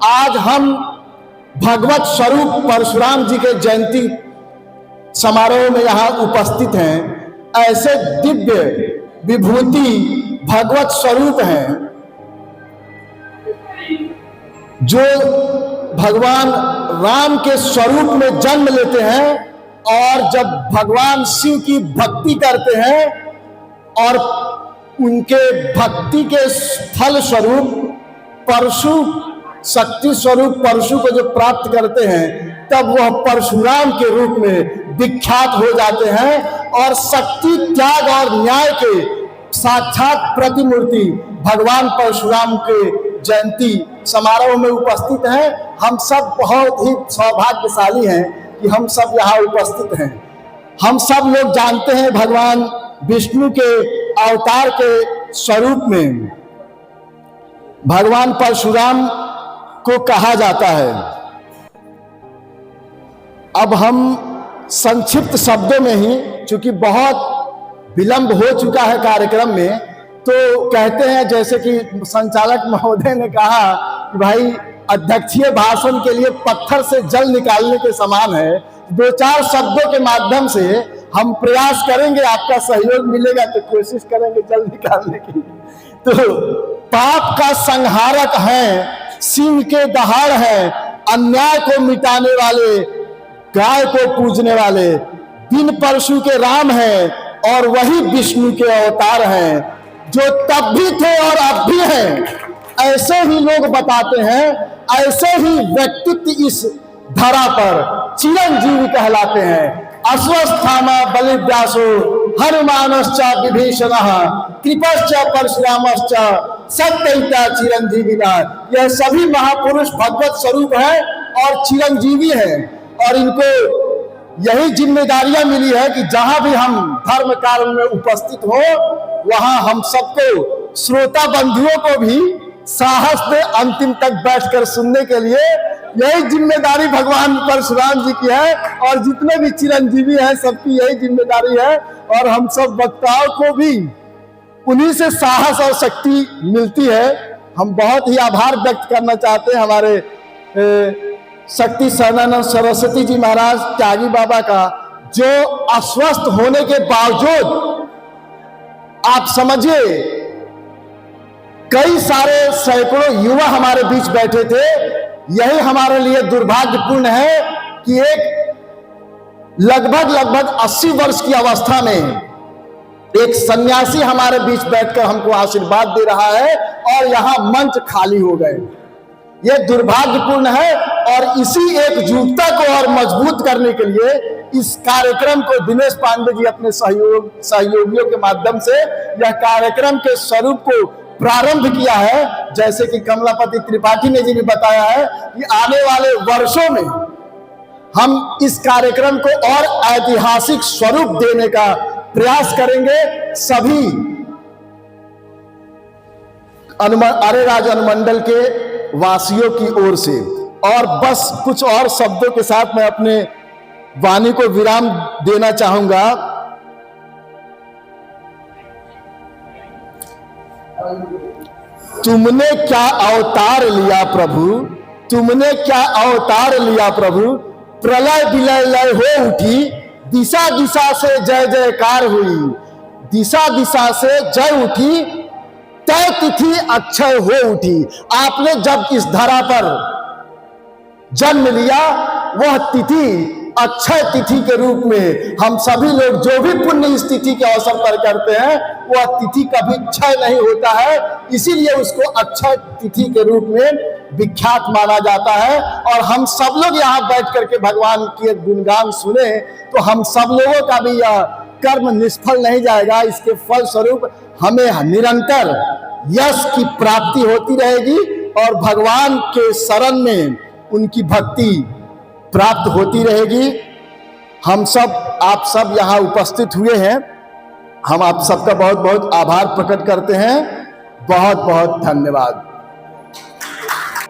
आज हम भगवत स्वरूप परशुराम जी के जयंती समारोह में यहाँ उपस्थित हैं। ऐसे दिव्य विभूति भगवत स्वरूप हैं जो भगवान राम के स्वरूप में जन्म लेते हैं और जब भगवान शिव की भक्ति करते हैं और उनके भक्ति के फल स्वरूप परशु शक्ति स्वरूप परशु को जो प्राप्त करते हैं, तब वह परशुराम के रूप में विख्यात हो जाते हैं और शक्ति त्याग और न्याय के साक्षात प्रतिमूर्ति भगवान परशुराम के जयंती समारोह में उपस्थित हैं। हम सब बहुत ही सौभाग्यशाली हैं कि हम सब यहाँ उपस्थित हैं। हम सब लोग जानते हैं भगवान विष्णु के अवतार के स्वरूप में भगवान परशुराम को कहा जाता है। अब हम संक्षिप्त शब्दों में ही, चूंकि बहुत विलंब हो चुका है कार्यक्रम में, तो कहते हैं जैसे कि संचालक महोदय ने कहा कि भाई अध्यक्षीय भाषण के लिए पत्थर से जल निकालने के समान है। दो चार शब्दों के माध्यम से हम प्रयास करेंगे, आपका सहयोग मिलेगा तो कोशिश करेंगे जल निकालने की। तो पाप का संहारक है, सिंह के दहाड़ है, अन्याय को मिटाने वाले, गाय को पूजने वाले, दिन परशु के राम हैं और वही विष्णु के अवतार हैं जो तब भी थे और अब भी हैं। ऐसे ही लोग बताते हैं, ऐसे ही व्यक्तित्व इस धरा पर चिरंजीवी कहलाते हैं। अश्वस्थामा बलिव्यासो हनुमानश्च विभीषणः कृपश्च परशुरामश्च सत्यैता चिरंजीविना। यह सभी महापुरुष भगवत स्वरूप है और चिरंजीवी है और इनको यही जिम्मेदारियां मिली है कि जहां भी हम धर्म कार्य में उपस्थित हो वहां हम सबको, श्रोता बंधुओं को भी साहस दे अंतिम तक बैठकर सुनने के लिए। यही जिम्मेदारी भगवान परशुराम जी की है और जितने भी चिरंजीवी हैं सबकी यही जिम्मेदारी है और हम सब वक्ताओं को भी उन्हीं से साहस और शक्ति मिलती है। हम बहुत ही आभार व्यक्त करना चाहते हैं हमारे शक्ति सनानंद सरस्वती जी महाराज त्यागी बाबा का, जो अस्वस्थ होने के बावजूद आप समझिए कई सारे सैकड़ों युवा हमारे बीच बैठे थे। यही हमारे लिए दुर्भाग्यपूर्ण है कि एक लगभग 80 वर्ष की अवस्था में एक सन्यासी हमारे बीच बैठकर हमको आशीर्वाद दे रहा है और यहां मंच खाली हो गए। यह दुर्भाग्यपूर्ण है और इसी एकजुटता को और मजबूत करने के लिए इस कार्यक्रम को दिनेश पांडे जी अपने सहयोगियों के माध्यम से यह कार्यक्रम के स्वरूप को प्रारंभ किया है। जैसे कि कमलापति त्रिपाठी ने जी ने बताया है कि आने वाले वर्षों में हम इस कार्यक्रम को और ऐतिहासिक स्वरूप देने का प्रयास करेंगे सभी अरेराज अनुमंडल के वासियों की ओर से। और बस कुछ और शब्दों के साथ मैं अपने वाणी को विराम देना चाहूंगा। तुमने क्या अवतार लिया प्रभु, तुमने क्या अवतार लिया प्रभु, प्रलय विलय लय हो उठी, दिशा दिशा से जय जयकार हुई, दिशा दिशा से जय उठी, तय तिथि अक्षय हो उठी। आपने जब इस धरा पर जन्म लिया वह तिथि अक्षय तिथि के रूप में हम सभी लोग जो भी पुण्य इस तिथि के अवसर पर करते हैं वह तिथि कभी क्षय नहीं होता है, इसीलिए उसको अक्षय तिथि के रूप में विख्यात माना जाता है। और हम सब लोग यहाँ बैठ करके भगवान के गुणगान सुने तो हम सब लोगों का भी यह कर्म निष्फल नहीं जाएगा। इसके फल स्वरूप हमें निरंतर यश की प्राप्ति होती रहेगी और भगवान के शरण में उनकी भक्ति प्राप्त होती रहेगी। हम सब, आप सब यहाँ उपस्थित हुए हैं, हम आप सबका बहुत बहुत आभार प्रकट करते हैं। बहुत बहुत धन्यवाद।